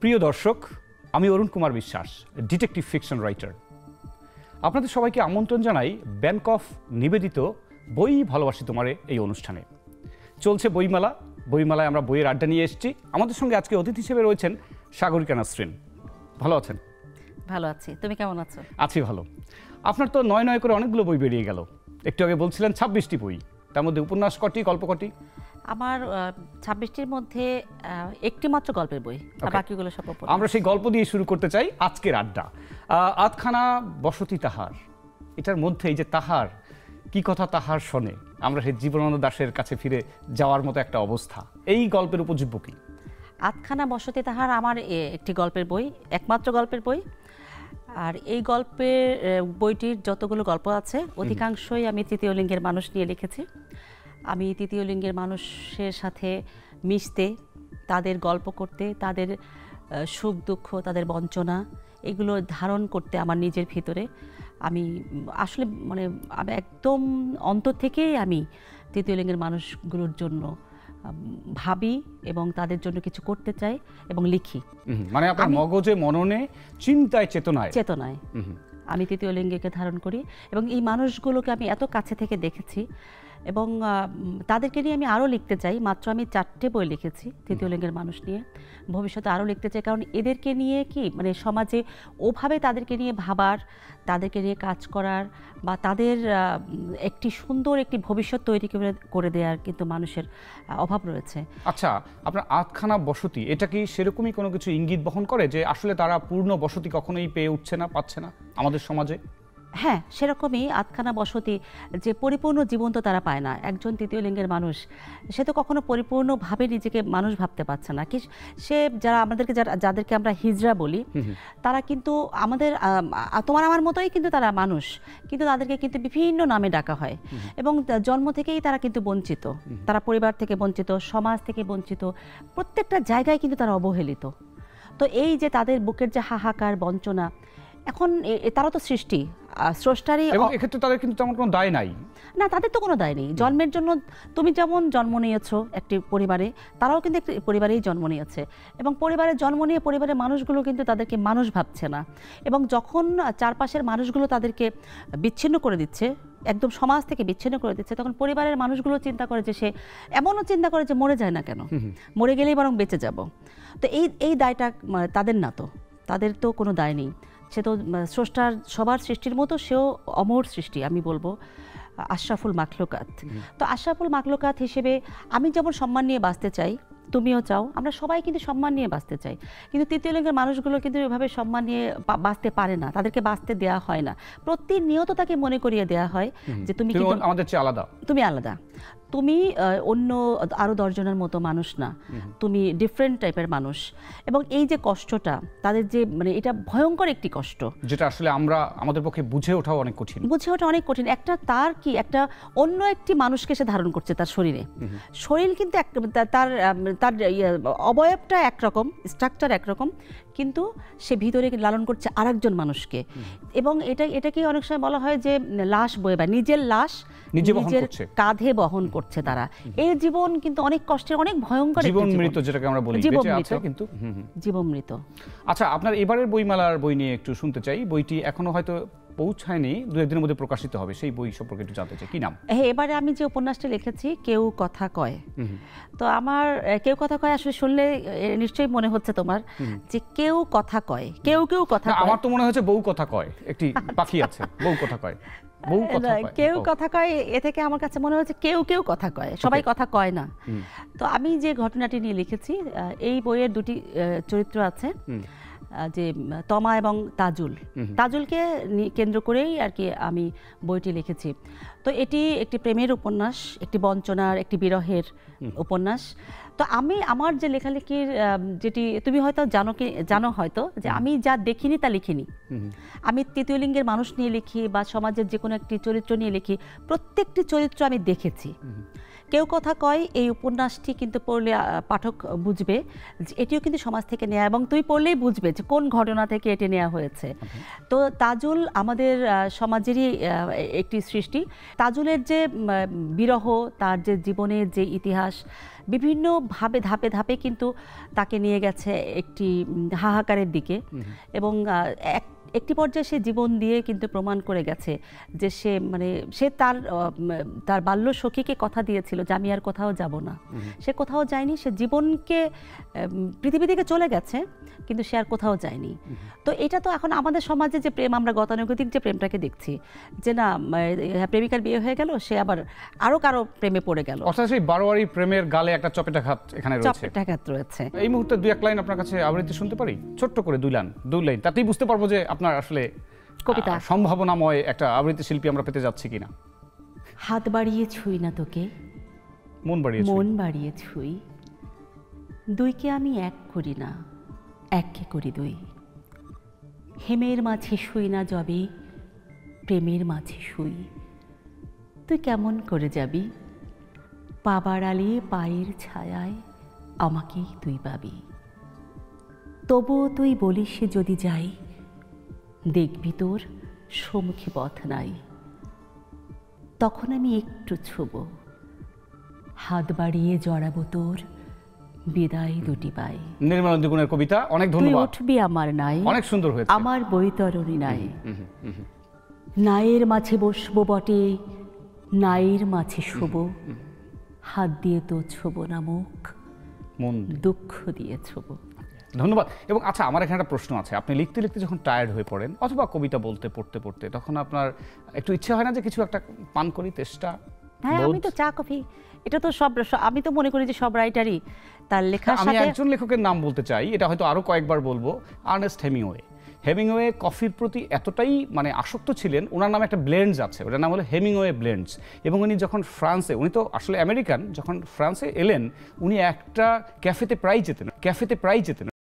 প্রিয় দর্শক, আমি Arun Kumar Biswas, detective fiction writer. আপনাদের সবাইকে আমন্ত্রণ জানাই ব্যাংক অফ নিবেদিত বই ভালোবাসি তোমারে এই অনুষ্ঠানে। চলছে বইমেলা। বইমেলায় আমরা বইয়ের আড্ডা নিয়ে এসেছি। আমাদের সঙ্গে আজকে অতিথি হিসেবে রয়েছেন সাগরিকা নাসরিন। ভালো আছেন? ভালো আছি, তুমি কেমন আছো? আছি ভালো। আপনার তো নয় নয় করে অনেকগুলো বই বেরিয়ে গেল। একটু আগে বলছিলেন 26টি বই, তার মধ্যে উপন্যাস কটি, গল্প কটি? আমার 26টির মধ্যে একটি মাত্র গল্পের বই, আর বাকিগুলো সব উপন্যাস। আমরা সেই গল্প দিয়ে শুরু করতে চাই আজকের আড্ডা। আধখানা বসতি তাহার, এটার মধ্যে এই যে তাহার, কি কথা তাহার শোনে, আমরা সেই জীবনানন্দ দাশের কাছে ফিরে যাওয়ার মতো একটা অবস্থা। এই গল্পের উপজীব্য কি? আধখানা বসতি তাহার আমার একটি গল্পের বই, একমাত্র গল্পের বই। আর এই গল্পের বইটির যতগুলো গল্প আছে অধিকাংশই আমি তৃতীয় লিঙ্গের মানুষ নিয়ে লিখেছি। আমি তৃতীয় লিঙ্গের মানুষের সাথে মিশতে, তাদের গল্প করতে, তাদের সুখ দুঃখ, তাদের বঞ্চনা, এগুলো ধারণ করতে আমার নিজের ভিতরে আমি আসলে আমি একদম অন্তর থেকেই আমি তৃতীয় লিঙ্গের মানুষগুলোর জন্য ভাবি এবং তাদের জন্য কিছু করতে চাই এবং লিখি। মানে আপনার মগজে, মননে, চিন্তায়, চেতনায় আমি তৃতীয় লিঙ্গকে ধারণ করি এবং এই মানুষগুলোকে আমি এত কাছে থেকে দেখেছি এবং তাদেরকে নিয়ে আমি আরও লিখতে চাই। মাত্র আমি 4টে বই লিখেছি তৃতীয় লিঙ্গের মানুষ নিয়ে, ভবিষ্যতে আরও লিখতে চাই। কারণ এদেরকে নিয়ে কি সমাজে ওভাবে তাদেরকে নিয়ে ভাবার, তাদেরকে নিয়ে কাজ করার বা তাদের একটি সুন্দর একটি ভবিষ্যৎ তৈরি করে দেওয়ার কিন্তু মানুষের অভাব রয়েছে। আচ্ছা, আপনার আধখানা বসতি, এটা কি সেরকমই কোনো কিছু ইঙ্গিত বহন করে যে আসলে তারা পূর্ণ বসতি কখনোই পেয়ে উঠছে না, পাচ্ছে না আমাদের সমাজে? হ্যাঁ, সেরকমই আধখানা বসতি, যে পরিপূর্ণ জীবন তো তারা পায় না। একজন তৃতীয় লিঙ্গের মানুষ সে তো কখনো পরিপূর্ণভাবে নিজেকে মানুষ ভাবতে পারছে না। কি সে যাদেরকে আমরা হিজড়া বলি, তারা কিন্তু আমাদের তোমার আমার মতোই কিন্তু তারা মানুষ, কিন্তু তাদেরকে কিন্তু বিভিন্ন নামে ডাকা হয় এবং জন্ম থেকেই তারা কিন্তু বঞ্চিত। তারা পরিবার থেকে বঞ্চিত, সমাজ থেকে বঞ্চিত, প্রত্যেকটা জায়গায় কিন্তু তারা অবহেলিত। তো এই যে তাদের বুকের যে হাহাকার, বঞ্চনা, এখন তারা তো সৃষ্টি স্রষ্টারই, এবং এক্ষেত্রে তাদের কিন্তু তেমন কোনো দায় নাই। না, তাদের তো কোনো দায় নেই। জন্মের জন্য তুমি যেমন জন্ম নিয়েছো একটি পরিবারে, তারাও কিন্তু একটি পরিবারেই জন্ম নিয়েছে এবং পরিবারে জন্ম নিয়ে পরিবারের মানুষগুলো কিন্তু তাদেরকে মানুষ ভাবছে না। এবং যখন চারপাশের মানুষগুলো তাদেরকে বিচ্ছিন্ন করে দিচ্ছে, একদম সমাজ থেকে বিচ্ছিন্ন করে দিচ্ছে, তখন পরিবারের মানুষগুলো চিন্তা করে যে সে এমনও চিন্তা করে যে মরে যায় না কেন, মরে গেলেই বরং বেঁচে যাব। তো এই দায়টা তাদের না, তো তাদের তো কোনো দায় নেই। সে তো স্রষ্টার সবার সৃষ্টির মতো সেও অমর সৃষ্টি, আমি বলবো আশরাফুল মাখলুকাত। তো আশরাফুল মাখলুকাত হিসেবে আমি যেমন সম্মান নিয়ে বাঁচতে চাই, তুমিও চাও, আমরা সবাই কিন্তু সম্মান নিয়ে বাঁচতে চাই। কিন্তু তৃতীয় লিঙ্গের মানুষগুলো কিন্তু এভাবে সম্মান নিয়ে বাঁচতে পারে না, তাদেরকে বাঁচতে দেওয়া হয় না। প্রতিনিয়ত তাকে মনে করিয়ে দেওয়া হয় যে তুমি আমাদের চেয়ে আলাদা, তুমি আলাদা, তুমি অন্য আরও 10 জনের মতো মানুষ না, তুমি ডিফারেন্ট টাইপের মানুষ। এবং এই যে কষ্টটা তাদের, যে এটা ভয়ঙ্কর একটি কষ্ট, যেটা আসলে আমাদের পক্ষে বুঝে ওঠাও অনেক কঠিন। একটা তার কি একটা অন্য একটি মানুষকে সে ধারণ করছে তার শরীরে। শরীর কিন্তু তার অবয়বটা একরকম, স্ট্রাকচার একরকম, কিন্তু সে ভিতরে লালন করছে আরেকজন মানুষকে। এবং এটাকে অনেক সময় বলা হয় যে লাশ বয়ে বা নিজের লাশ নিজের কাঁধে বহন করছে তারা। এই জীবন কিন্তু অনেক কষ্টের, অনেক ভয়ঙ্কর জীবন মৃত, যেটাকে আমরা বলি, বেঁচে আছে কিন্তু জীবন মৃত। আচ্ছা, আপনার এবারের বইমেলার বই নিয়ে একটু শুনতে চাই। বইটি এখনো হয়তো পৌঁছায়নি, 2-1 দিনের মধ্যে প্রকাশিত হবে। সেই বই সম্পর্কে একটু জানতে চাই, কি নাম? এবারে আমি যে উপন্যাসটা লিখেছি, কেউ কথা কয়। তো আমার কেউ কথা কয় আসলে শুনলে নিশ্চয়ই মনে হচ্ছে তোমার যে কেউ কথা কয়, কেউ কথা কয়। আমার তো মনে হচ্ছে বউ কথা কয়, একটি পাখি আছে, বউ কথা কয়। কেউ কথা কয়, এ থেকে আমার কাছে মনে হচ্ছে কেউ কথা কয়, সবাই কথা কয় না। তো আমি যে ঘটনাটি নিয়ে লিখেছি, এই বইয়ের 2টি চরিত্র আছে, যে তমা এবং তাজুলকে কেন্দ্র করেই আর কি আমি বইটি লিখেছি। তো এটি একটি প্রেমের উপন্যাস, একটি বঞ্চনার, একটি বিরহের উপন্যাস। তো আমার যে লেখালেখির, যেটি তুমি হয়তো জানো হয়তো, যে আমি যা দেখিনি তা লিখিনি। আমি তৃতীয় লিঙ্গের মানুষ নিয়ে লিখি বা সমাজের যে কোনো একটি চরিত্র নিয়ে লিখি, প্রত্যেকটি চরিত্র আমি দেখেছি। কেউ কথা কয় এই উপন্যাসটি কিন্তু পড়লে পাঠক বুঝবে যে এটিও কিন্তু সমাজ থেকে নেওয়া, এবং তুই পড়লেই বুঝবে যে কোন ঘটনা থেকে এটি নেওয়া হয়েছে। তো তাজুল আমাদের সমাজেরই একটি সৃষ্টি। তাজুলের যে বিরহ, তার যে জীবনের যে ইতিহাস, বিভিন্নভাবে ধাপে ধাপে কিন্তু তাকে নিয়ে গেছে একটি হাহাকারের দিকে এবং একটি পর্যায়ে সে জীবন দিয়ে কিন্তু প্রমাণ করে গেছে যে সে তার বাল্য সখীকে কথা দিয়েছিল যে আমি আর কোথাও যাব না। সে কোথাও যায়নি, সে জীবনকে পৃথিবী থেকে চলে গেছে কিন্তু সে আর কোথাও যায়নি। তো এটা তো এখন আমাদের সমাজে যে প্রেম, আমরা গতানুগতিক যে প্রেমটাকে দেখছি যে না প্রেমিকার বিয়ে হয়ে গেল, সে আবার আরো কারো প্রেমে পড়ে গেল, অর্থাৎ সেই বারোয়ারি প্রেমের গালে একটা চপেটাঘাত এখানে রয়েছে। চপেটাঘাত রয়েছে। এই মুহূর্তে 2-1 লাইন আপনার কাছে আবৃত্তি শুনতে পারি, ছোট্ট করে 2 লাইন, তাতেই বুঝতে পারবো যে আপনার আসলে কবিতা সম্ভাবনাময় একটা আবৃত্তি শিল্পী আমরা পেতে যাচ্ছি কিনা। হাত বাড়িয়ে ছুঁই না তোকে, মন বাড়িয়ে ছুঁই, দুইকে আমি এক করি না, এককে করি দুই। হেমের মাঝে শুই না যবে, প্রেমের মাঝে শুই, তুই কেমন করে যাবি, পাবার আলে পায়ের ছায়ায় আমাকেই তুই পাবি। তবুও তুই বলিস যদি যাই, দেখবি তোর সম্মুখে পথ নাই, তখন আমি একটু ছুব, হাত বাড়িয়ে জড়াবো তোর বিদায় দুটি পাই। নির্মলেন্দু গুণের কবিতা, অনেক ধন্যবাদ। তুই উঠবি আমার নাই, অনেক সুন্দর হয়েছে। আমার বৈতরণী নাই, নায়ের মাঝে বসবো বটে, নায়ের মাঝে শুব, হাত দিয়ে তো ছোব না মুখ, মন দুঃখ দিয়ে ছোব। ধন্যবাদ। এবং আচ্ছা, আমার এখানে একটা প্রশ্ন আছে, আপনি লিখতে লিখতে যখন টায়ার্ড হয়ে পড়েন অথবা কবিতা পড়তে পড়তে তখন আপনার একটু ইচ্ছে হয় না যে কিছু একটা পান করি, তেষ্টা? হ্যাঁ, আমি তো চা কফি, এটা তো আমি তো মনে করি যে সব রাইটারই তার লেখার আমি সাথে। একজন লেখকের নাম বলতে চাই, এটা হয়তো আরো কয়েকবার বলবো, আর্নেস্ট হেমিংওয়ে কফির প্রতি এতটাই আসক্ত ছিলেন, ওনার নামে একটা ব্লেন্ডস আছে, ওটার নাম হলো হেমিংওয়ে ব্লেন্ডস। এবং উনি যখন ফ্রান্সে, উনি তো আসলে আমেরিকান, যখন ফ্রান্সে এলেন উনি একটা ক্যাফেতে প্রায় যেতেন।